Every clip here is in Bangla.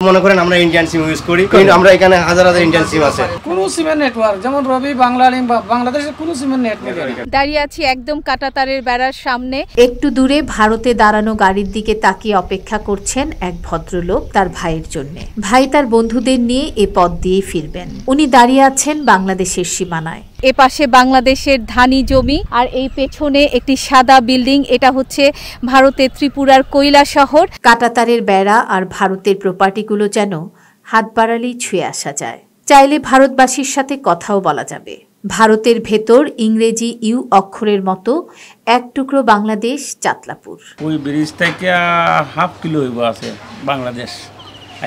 মনে করেন আমরা ইন্ডিয়ান সিম ইউজ করি, কিন্তু আমরা এখানে হাজার হাজার ইন্ডিয়ান সিম আছে। কোন সিমের নেটওয়ার্ক যেমন রবি বাংলালিংক বা বাংলাদেশের কোন সিমের নেট নেই। দাঁড়িয়ে আছি একদম কাঁটাতারের বেড়ার সামনে। একটু দূরে ভারতে দাঁড়ানো গাড়ির দিকে তাকিয়ে অপেক্ষা করছেন এক ভদ্রলোক তার ভাইয়ের জন্য। ভাই তার বন্ধুদের নিয়ে এ পথ দিয়ে ফিরবেন। উনি দাঁড়িয়ে আছেন বাংলাদেশের সীমানায়। এ পাশে বাংলাদেশের ধানি জমি আর এই পেছনে একটি সাদা বিল্ডিং। এটা হচ্ছে ভারতের ত্রিপুরার কৈলা শহর। কাঁটাতারের বেড়া আর ভারতের প্রপার্টিগুলো যেন হাত বাড়ালেই ছুঁয়ে আসা যায়। চাইলে ভারতবাসীর সাথে কথাও বলা যাবে। ভারতের ভেতর ইংরেজি ইউ অক্ষরের মতো এক টুকরো বাংলাদেশ চাতলাপুর। ওই ব্রিজ থেকে হাফ কিলো হইব আছে বাংলাদেশ,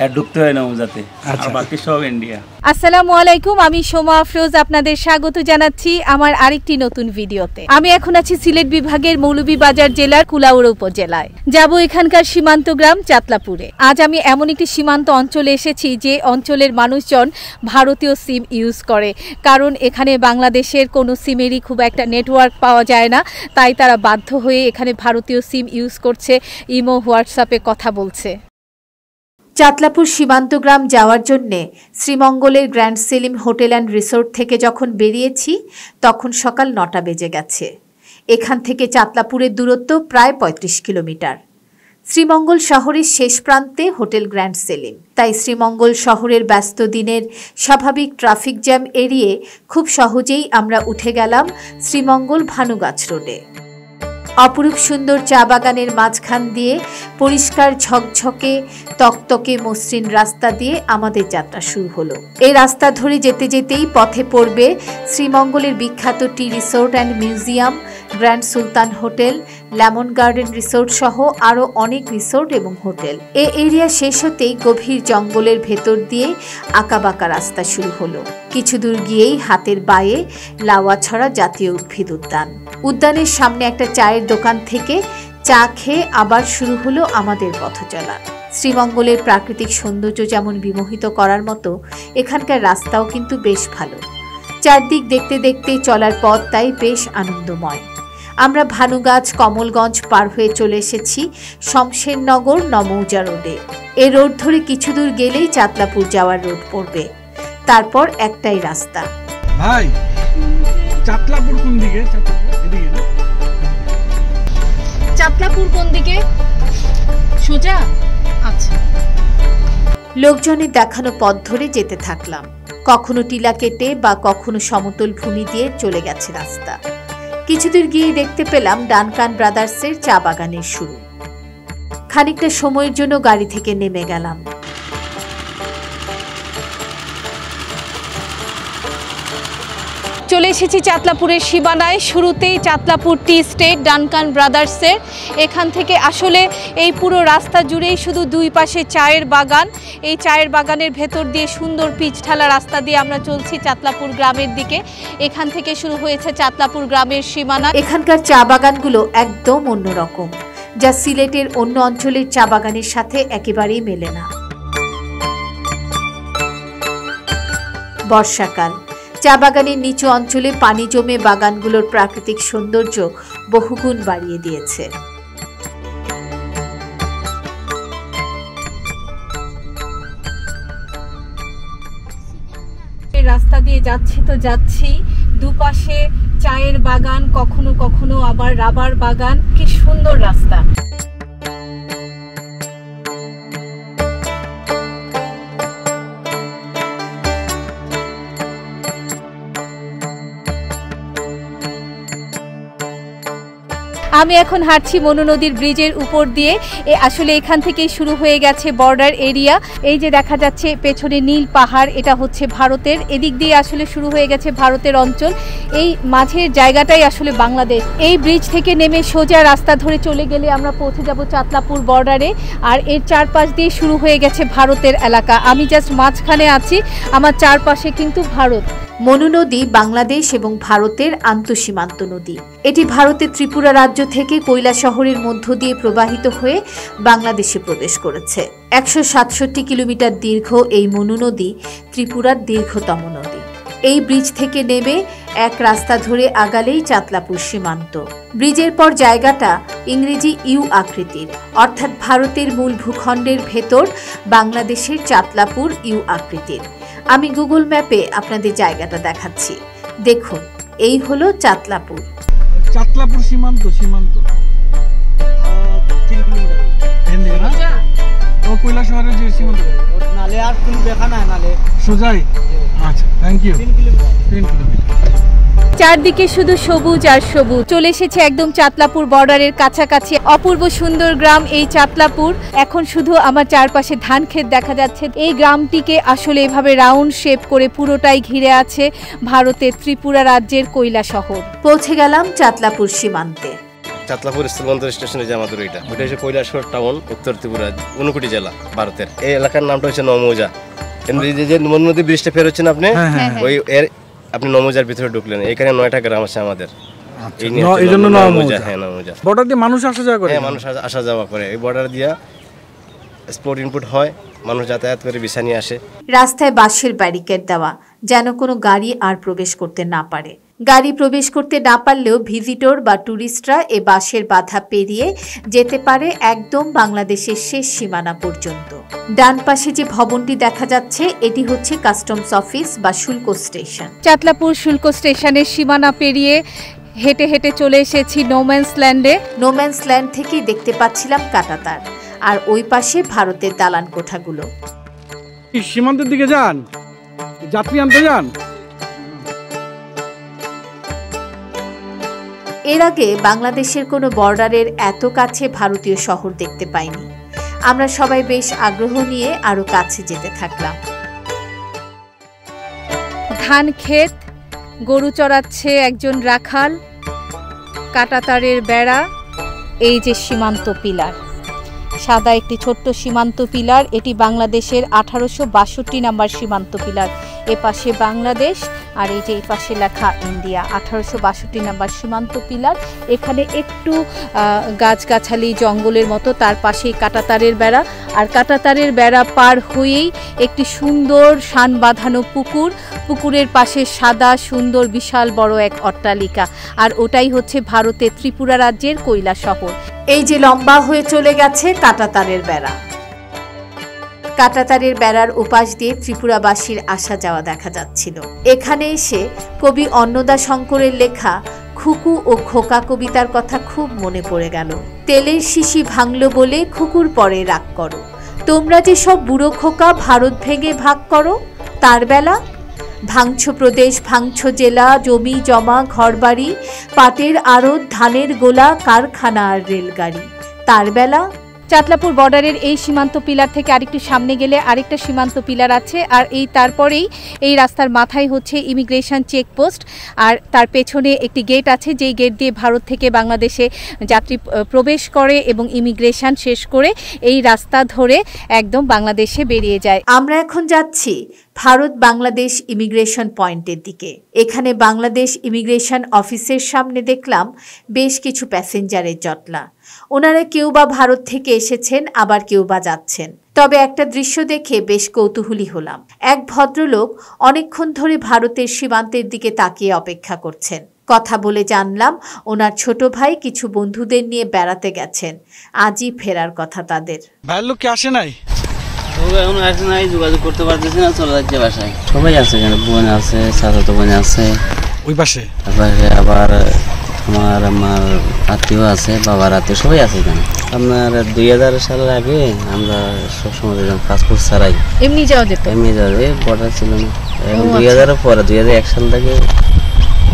আর ঢুকতে হয় না যাতে, আর বাকি সব ইন্ডিয়া। আসসালামু আলাইকুম, আমি সোমা আফরোজ আপনাদের স্বাগত জানাচ্ছি আমার আরেকটি নতুন ভিডিওতে। আমি এখন আছি সিলেট বিভাগের মৌলভীবাজার জেলার কুলাউড়া উপজেলায়। যাব এখানকার সীমান্ত গ্রাম চাতলাপুরে। আজ আমি এমন একটি সীমান্ত অঞ্চলে এসেছি যে অঞ্চলের মানুষজন ভারতীয় সিম ইউজ করে, কারণ এখানে বাংলাদেশের কোনো সিমেরই খুব একটা নেটওয়ার্ক পাওয়া যায় না, তাই তারা বাধ্য হয়ে এখানে ভারতীয় সিম ইউজ করছে, ইমো হোয়াটসঅ্যাপে কথা বলছে। চাতলাপুর সীমান্ত গ্রাম যাওয়ার জন্যে শ্রীমঙ্গলের grand Selim hotel and resort থেকে যখন বেরিয়েছি তখন সকাল 9টা বেজে গেছে। এখান থেকে চাতলাপুরের দূরত্ব প্রায় 35 কিলোমিটার। শ্রীমঙ্গল শহরের শেষ প্রান্তে হোটেল গ্র্যান্ড সেলিম, তাই শ্রীমঙ্গল শহরের ব্যস্ত দিনের স্বাভাবিক ট্রাফিক জ্যাম এড়িয়ে খুব সহজেই আমরা উঠে গেলাম শ্রীমঙ্গল ভানুগাছ রোডে। অপরূপ সুন্দর চা বাগানের মাঝখান দিয়ে পরিষ্কার ঝকঝকে তকতকে মসৃণ রাস্তা দিয়ে আমাদের যাত্রা শুরু হলো। এই রাস্তা ধরে যেতে যেতেই পথে পড়বে শ্রীমঙ্গলের বিখ্যাত tea resort and museum, grand Sultan hotel, lemon garden resort সহ আরও অনেক রিসোর্ট এবং হোটেল। এ এরিয়া শেষ হতেই গভীর জঙ্গলের ভেতর দিয়ে আঁকাবাঁকা রাস্তা শুরু হলো। কিছু দূর গিয়েই হাতের বাঁয়ে লাওয়াছড়া জাতীয় উদ্ভিদ উদ্যান। উদ্যানের সামনে একটা চায়ের দোকান থেকে চা খেয়ে আবার শুরু হলো আমাদের পথচলা। শ্রীমঙ্গলের প্রাকৃতিক সৌন্দর্য যেমন বিমোহিত করার মতো এখানকার রাস্তাও কিন্তু বেশ ভালো। চারদিক দেখতে দেখতে চলার পথ তাই বেশ আনন্দময়। আমরা ভানুগাছ কমলগঞ্জ পার হয়ে চলে এসেছি শমশেরনগর নমৌজা রোডে। এ রোড ধরে কিছু দূর গেলেই চাতলাপুর যাওয়ার রোড পড়বে, তারপর একটাই রাস্তা। ভাই চাতলাপুর কোন দিকে? চাতলাপুর কোন দিকে? সোজা? আচ্ছা। লোকজনের দেখানো পথ ধরে যেতে থাকলাম। কখনো টিলা কেটে বা কখনো সমতল ভূমি দিয়ে চলে গেছে রাস্তা। কিছুদূর গিয়ে দেখতে পেলাম ডানকান ব্রাদার্সের চা বাগানের শুরু। খানিকটা সময়ের জন্য গাড়ি থেকে নেমে গেলাম। চলে এসেছি চাতলাপুরের সীমানায়। শুরুতেই চাতলাপুর টি স্টেট ডানকান ব্রাদার্সের। এখান থেকে আসলে এই পুরো রাস্তা জুড়েই শুধু দুই পাশে চায়ের বাগান। এই চায়ের বাগানের ভেতর দিয়ে সুন্দর পিচ ঢালা রাস্তা দিয়ে আমরা চলছি চাতলাপুর গ্রামের দিকে। এখান থেকে শুরু হয়েছে চাতলাপুর গ্রামের সীমানা। এখানকার চা বাগানগুলো একদম অন্যরকম, যা সিলেটের অন্য অঞ্চলের চা বাগানের সাথে একেবারেই মেলে না। বর্ষাকাল, চা বাগানের নিচু অঞ্চলে পানি জমে বাগানগুলোর প্রাকৃতিক সৌন্দর্য বহুগুণ বাড়িয়ে দিয়েছে। রাস্তা দিয়ে যাচ্ছি তো যাচ্ছি, দুপাশে চায়ের বাগান, কখনো কখনো আবার রাবার বাগান। কি সুন্দর রাস্তা! আমি এখন হাঁটছি মনু নদীর ব্রিজের উপর দিয়ে। আসলে এখান থেকেই শুরু হয়ে গেছে বর্ডার এরিয়া। এই যে দেখা যাচ্ছে পেছনে নীল পাহাড়, এটা হচ্ছে ভারতের। এদিক দিয়ে আসলে শুরু হয়ে গেছে ভারতের অঞ্চল। এই মাঝের জায়গাটাই আসলে বাংলাদেশ। এই ব্রিজ থেকে নেমে সোজা রাস্তা ধরে চলে গেলে আমরা পৌঁছে যাব চাতলাপুর বর্ডারে। আর এর চারপাশ দিয়ে শুরু হয়ে গেছে ভারতের এলাকা। আমি জাস্ট মাঝখানে আছি, আমার চারপাশে কিন্তু ভারত। মনু নদী বাংলাদেশ এবং ভারতের আন্তঃসীমান্ত নদী। এটি ভারতের ত্রিপুরা রাজ্য থেকে কৈলা শহরের মধ্য দিয়ে প্রবাহিত হয়ে বাংলাদেশে প্রবেশ করেছে। 167 কিলোমিটার দীর্ঘ এই মনু নদী ত্রিপুরার দীর্ঘতম নদী। এই ব্রিজ থেকে নেমে এক রাস্তা ধরে আগালেই চাতলাপুর সীমান্ত। ব্রিজের পর জায়গাটা ইংরেজি ইউ আকৃতির, অর্থাৎ ভারতের মূল ভূখণ্ডের ভেতর বাংলাদেশের চাতলাপুর ইউ আকৃতির। আমি গুগল ম্যাপে আপনাদের জায়গাটা দেখাচ্ছি। দেখুন, এই হলো চাতলাপুর। চাতলাপুর সীমান্ত 3 কিলোমিটার ও কৈলাসহরের যে সীমান্ত নালে আর তুমি দেখা না নালে সোজাই। আচ্ছা, থ্যাংক ইউ। 3 কিলোমিটার। চারদিকে শুধু সবুজ আর সবুজ। চলে এসেছে একদম চাতলাপুর বর্ডারের কাছাকাছি। অপূর্ব সুন্দর গ্রাম এই চাতলাপুর। এখন শুধু আমার চারপাশে ধান ক্ষেত দেখা যাচ্ছে। এই গ্রামটিকে আসলে এভাবে রাউন্ড শেপ করে পুরোটাই ঘিরে আছে ভারতের ত্রিপুরা রাজ্যের কৈলাসহর। পৌঁছে গেলাম চাতলাপুর সীমান্তে। চাতলাপুর স্থলবন্দর স্টেশনে যে আমাদের ওইটা হচ্ছে কৈলাসহর টাউন, উত্তর ত্রিপুরা, ঊনকোটি জেলা, ভারতের। এই এলাকার নামটা হচ্ছে নমৌজা। যে মনুনদী ব্রিজটা ফের হচ্ছেন আপনি, ওই এর আপনি নমৌজার ভিতরে ঢুকলেন। এখানে 9টা গ্রাম আছে আমাদের। এই জন্য নমৌজা। হ্যাঁ, নমৌজা। বর্ডার দিয়ে মানুষ আসা যাওয়া করে। হ্যাঁ, মানুষ আসা যাওয়া করে। এই বর্ডার দিয়ে স্পট ইনপুট হয়, মানুষ যাতায়াত করে ভিসা নিয়ে আসে। রাস্তায় বাঁশের ব্যারিকেড দেওয়া, যেন কোনো গাড়ি আর প্রবেশ করতে না পারে। গাড়ি প্রবেশ করতে না পারলেও ভিজিটর বা ট্যুরিস্টরা এ বাঁশের বাধা পেরিয়ে যেতে পারে একদম বাংলাদেশের শেষ সীমানা পর্যন্ত। ডান পাশে যে ভবনটি দেখা যাচ্ছে, এটি হচ্ছে কাস্টমস অফিস বা শুল্ক স্টেশন। চাতলাপুর শুল্ক স্টেশনের সীমানা পেরিয়ে হেঁটে হেঁটে চলে এসেছি নোম্যান্স ল্যান্ডে। নোম্যান্স ল্যান্ড থেকেই দেখতে পাচ্ছিলাম কাঁটাতার, আর ওই পাশে ভারতের দালান কোঠাগুলো। সীমান্তের দিকে যান, যাত্রী আনতে যান। এর আগে বাংলাদেশের কোনো বর্ডারের এত কাছে ভারতীয় শহর দেখতে পাইনি। আমরা সবাই বেশ আগ্রহ নিয়ে আরো কাছে যেতে থাকলাম। ধান ক্ষেত, গরু চড়াচ্ছে একজন রাখাল, কাঁটাতারের বেড়া, এই যে সীমান্ত পিলার, সাদা একটি ছোট্ট সীমান্ত পিলার। এটি বাংলাদেশের 1862 নাম্বার সীমান্ত পিলার। এপাশে বাংলাদেশ আর এই যে এই পাশে লেখা ইন্ডিয়া। 1862 নাম্বার সীমান্ত পিলার। এখানে একটু গাছগাছালি জঙ্গলের মতো, তার পাশেই কাঁটাতারের বেড়া। আর কাঁটাতারের বেড়া পার হয়েই একটি সুন্দর শান বাঁধানো পুকুর। পুকুরের পাশে সাদা সুন্দর বিশাল বড় এক অট্টালিকা, আর ওটাই হচ্ছে ভারতের ত্রিপুরা রাজ্যের কৈলাসহর। এই যে লম্বা হয়ে চলে গেছে কাঁটাতারের বেড়া। কাঁটাতারের বেড়ার উপাস দিয়ে ত্রিপুরাবাসীর আসা যাওয়া দেখা যাচ্ছিল। এখানে এসে কবি অন্নদা শঙ্করের লেখা খুকু ও খোকা কবিতার কথা খুব মনে পড়ে গেল। তেলের শিশি ভাঙলো বলে খুকুর পরে রাগ করো, তোমরা যে সব বুড়ো খোকা ভারত ভেঙে ভাগ করো, তার বেলা ভাঙছ প্রদেশ, ভাঙছ জেলা, জমি জমা ঘরবাড়ি, পাটের আড়ত, ধানের গোলা, কারখানা আর রেলগাড়ি, তার বেলা। চাতলাপুর বর্ডারের এই সীমান্ত পিলার থেকে আরেকটু সামনে গেলে আরেকটা সীমান্ত পিলার আছে, আর এই তারপরেই এই রাস্তার মাথায় হচ্ছে ইমিগ্রেশন চেকপোস্ট, আর তার পেছনে একটি গেট আছে, যেই গেট দিয়ে ভারত থেকে বাংলাদেশে যাত্রী প্রবেশ করে এবং ইমিগ্রেশন শেষ করে এই রাস্তা ধরে একদম বাংলাদেশে বেরিয়ে যায়। আমরা এখন যাচ্ছি ভারত বাংলাদেশ ইমিগ্রেশন পয়েন্টের দিকে। এখানে বাংলাদেশ ইমিগ্রেশন অফিসের সামনে দেখলাম বেশ কিছু প্যাসেঞ্জারের জটলা। ওনারা কেউ বা ভারত থেকে এসেছেন, আবার কেউ বা যাচ্ছেন। তবে একটা দৃশ্য দেখে বেশ কৌতূহলী হলাম। এক ভদ্রলোক অনেকক্ষণ ধরে ভারতের সীমান্তের দিকে তাকিয়ে অপেক্ষা করছেন। কথা বলে জানলাম ওনার ছোট ভাই কিছু বন্ধুদের নিয়ে বেড়াতে গেছেন, আজই ফেরার কথা তাদের। ভাইয়ের লোক কি আসে নাই? এখন আসে নাই, যোগাযোগ করতে পারতেছি না, চলে যাচ্ছে বাসায়। সবাই আছে, বোন আছে, চাচাতো বোন আছে ওই পাশে। আবার আমার আত্মীয় আছে, বাবার আত্মীয় সবাই আছে এখানে। আপনার 2000 সালের আগে আমরা সবসময় পাসপোর্ট ছাড়াই এমনি যাওয়া যেত, এমনি যাওয়া যায়, বর্ডার ছিল না। এখন 2000 পরে 2001 সাল থেকে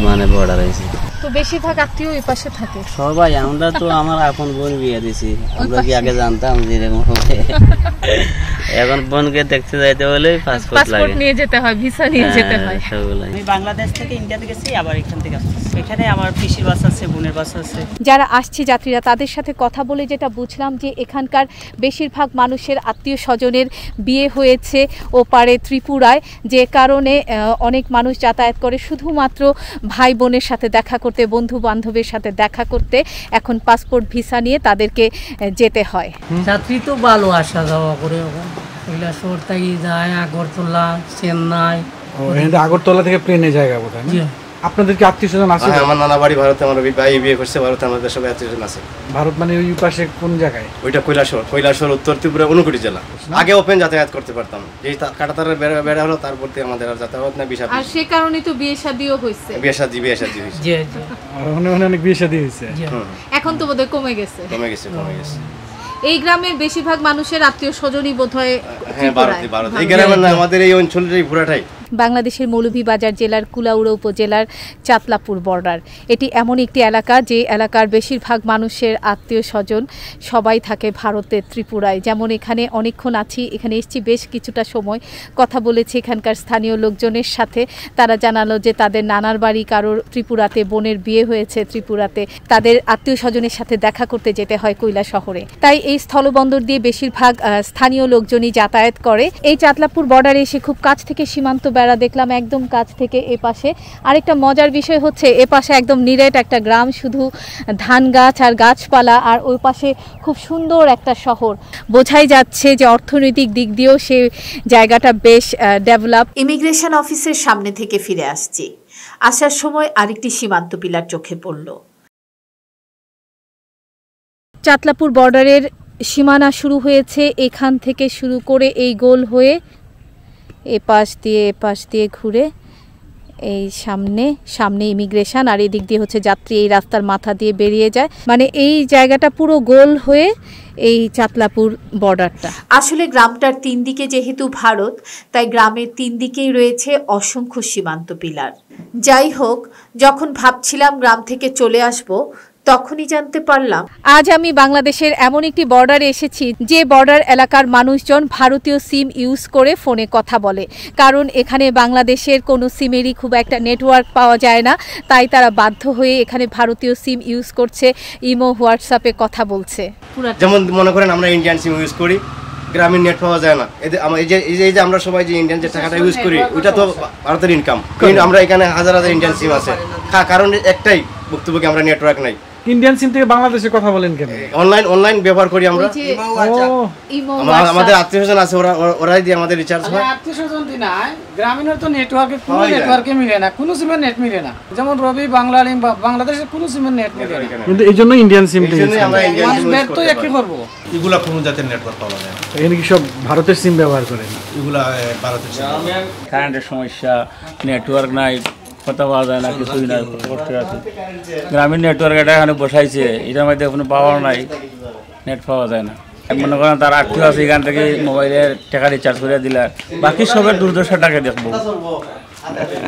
মানে বর্ডার হয়েছে। তো বেশিরভাগ আত্মীয় ওই পাশে থাকে সবাই। আমরা তো আমার আপন বোন বিয়ে দিছি, আমরা কি আগে জানতাম যে এরকম হবে? এখন বোনকে দেখতে যাইতে হলে পাসপোর্ট নিয়ে যেতে হয়, ভিসা নিয়ে যেতে হয়। আমি বাংলাদেশ থেকে ইন্ডিয়াতে গেছি, আবার এখান থেকে আসছি। এখানে আমার পিসির বাসা আছে, বোনের বাসা আছে। যারা আসছে যাত্রীরা, তাদের সাথে কথা বলে যেটা বুঝলাম যে এখানকার বেশিরভাগ মানুষের আত্মীয় স্বজনের বিয়ে হয়েছে ওপারে ত্রিপুরায়, যে কারণে অনেক মানুষ যাতায়াত করে শুধুমাত্র ভাই বোনের সাথে দেখা করতে, বন্ধু বান্ধবের সাথে দেখা করতে। এখন পাসপোর্ট ভিসা নিয়ে তাদেরকে যেতে হয়। যাত্রী তো ভালো আসা যাওয়া করে, কৈলাসহর থেকে যায় আগরতলা, চেন্নাই, ও এখানে আগরতলা থেকে প্লেনে জায়গা বোধ হয়। আপনাদের কি আত্মীয় স্বজন আছে? হ্যাঁ, আমার নানা বাড়ি ভারতে, আমার ভাই বিয়ে করছে ভারতে, আমাদের সবাই আত্মীয় স্বজন আছে। ভারত মানে ওই পাশে কোন জায়গায়? ওইটা কৈলাসহর উত্তর ত্রিপুরা 59 জেলা। আগে ওপেন যাতায়াত করতে পারতাম, এই কাটাতারের বেড়া হলো তারপর থেকে আমাদের আর যাতায়াত না বিষয়। আর সে কারণে তো বিয়ে শাদিও হইছে। বিয়ে শাদী হয়েছে। জি জি অনেক বিয়ে শাদী হয়েছে। এখন তো বোধহয় কমে গেছে। এই গ্রামের বেশিরভাগ মানুষের আত্মীয় স্বজনই বোধহয় হ্যাঁ ভারত। এই গ্রামের না, আমাদের এই অঞ্চলের পুরাটাই। বাংলাদেশের মৌলভীবাজার জেলার কুলাউড়া উপজেলার চাতলাপুর বর্ডার। এটি এমন একটি এলাকা যে এলাকার বেশিরভাগ মানুষের আত্মীয় স্বজন সবাই থাকে ভারতের ত্রিপুরায়। যেমন এখানে অনেকক্ষণ আছি, এখানে এসেছি বেশ কিছুটা সময়, কথা বলেছি এখানকার স্থানীয় লোকজনের সাথে। তারা জানালো যে তাদের নানার বাড়ি কারোর ত্রিপুরাতে, বোনের বিয়ে হয়েছে ত্রিপুরাতে, তাদের আত্মীয় স্বজনের সাথে দেখা করতে যেতে হয় কৈলাসহরে। তাই এই স্থলবন্দর দিয়ে বেশিরভাগ স্থানীয় লোকজনই যাতায়াত করে। এই চাতলাপুর বর্ডারে এসে খুব কাছ থেকে সীমান্ত বেড়া দেখলাম, একদম কাছ থেকে। এ পাশে আরেকটা মজার বিষয় হচ্ছে, এ পাশে একদম নিরেট একটা গ্রাম, শুধু ধান গাছ আর গাছপালা, আর ওই পাশে খুব সুন্দর একটা শহর। বোঝাই যাচ্ছে যে অর্থনৈতিক দিক দিয়েও সেই জায়গাটা বেশ ডেভেলপ। ইমিগ্রেশন অফিসের সামনে থেকে ফিরে আসছি, আসার সময় আরেকটি সীমান্ত পিলার চোখে পড়ল। চাতলাপুর বর্ডারের সীমানা শুরু হয়েছে এখান থেকে শুরু করে এই গোল হয়ে এ পাশ দিয়ে ঘুরে এই সামনে ইমিগ্রেশন, আর এদিক দিয়ে হচ্ছে যাত্রী এই রাস্তার মাথা দিয়ে বেরিয়ে যায়। মানে এই জায়গাটা পুরো গোল হয়ে এই চাতলাপুর বর্ডারটা। আসলে গ্রামটার 3 দিকে যেহেতু ভারত, তাই গ্রামের 3 দিকেই রয়েছে অসংখ্য সীমান্ত পিলার। যাই হোক, যখন ভাবছিলাম গ্রাম থেকে চলে আসব, তখনই জানতে পারলাম আজ আমি বাংলাদেশের এমন একটি বর্ডারে এসেছি যে বর্ডার এলাকার মানুষজন ভারতীয় সিম ইউজ করে ফোনে কথা বলে, কারণ এখানে বাংলাদেশের কোনো সিমেরই খুব একটা নেটওয়ার্ক পাওয়া যায় না। তাই তারা বাধ্য হয়ে এখানে ভারতীয় সিম ইউজ করছে, ইমো হোয়াটসঅ্যাপে কথা বলছে। যেমন মনে করেন আমরা ইন্ডিয়ান সিম ইউজ করি, গ্রামীণ নেট পাওয়া যায় না। এই যে আমরা সবাই যে ইন্ডিয়ান যে টাকাটা ইউজ করি, ওইটা তো ভারতের ইনকাম, কিন্তু আমরা এখানে হাজার ইন্ডিয়ান সিম আছে। কারণ একটাই, বক্তব্য আমরা নেটওয়ার্ক নাই। ইন্ডিয়ান সিম থেকে বাংলাদেশে কথা বলেন কেন? অনলাইন ব্যবহার করি আমরা। আমাদের আত্মীয় স্বজন আছে, ওরাই দিয়ে আমাদের রিচার্জ হয়। আত্মীয় স্বজন দি না, গ্রামীণের তো নেটওয়ার্কে মিলে না, কোনো সিমের নেট মিলে না। যেমন রবি বাংলা লিঙ্ক বা বাংলাদেশের কোনো সিমের নেট মিলে না, কিন্তু এই জন্য ইন্ডিয়ান সিম আমরা ইন্ডিয়ান সিম নেট তো একই করব। এগুলা কোন জাতের নেটওয়ার্ক পাওয়া যায় না, এখানে কি সব ভারতের সিম ব্যবহার করেন? এগুলা ভারতের সিম। কারেন্টের সমস্যা, নেটওয়ার্ক নাই, কথা পাওয়া যায় না, কিছুই নাই, কষ্ট আছে। গ্রামীণ নেটওয়ার্ক এটা এখানে বসাইছে, এটার মধ্যে কোনো পাওয়ার নাই, নেট পাওয়া যায় না। মনে করেন তার আত্মীয় আছে, এখান থেকে মোবাইলের টাকা রিচার্জ করে দিলে বাকি সবের দুর্দশা টাকা দেখবো,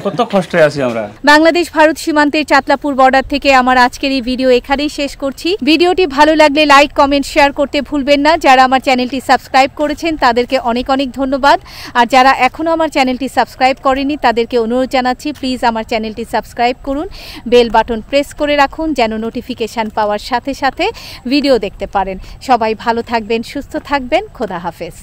কত কষ্টে আছি আমরা। বাংলাদেশ ভারত সীমান্তের চাতলাপুর বর্ডার থেকে আমার আজকের এই ভিডিও এখানেই শেষ করছি। ভিডিওটি ভালো লাগলে লাইক, কমেন্ট, শেয়ার করতে ভুলবেন না। যারা আমার চ্যানেলটি সাবস্ক্রাইব করেছেন তাদেরকে অনেক ধন্যবাদ, আর যারা এখনও আমার চ্যানেলটি সাবস্ক্রাইব করেনি তাদেরকে অনুরোধ জানাচ্ছি, প্লিজ আমার চ্যানেলটি সাবস্ক্রাইব করুন, বেল বাটন প্রেস করে রাখুন যেন নোটিফিকেশান পাওয়ার সাথে সাথে ভিডিও দেখতে পারেন। সবাই ভালো থাকবেন, সুস্থ থাকবেন, খোদা হাফেজ।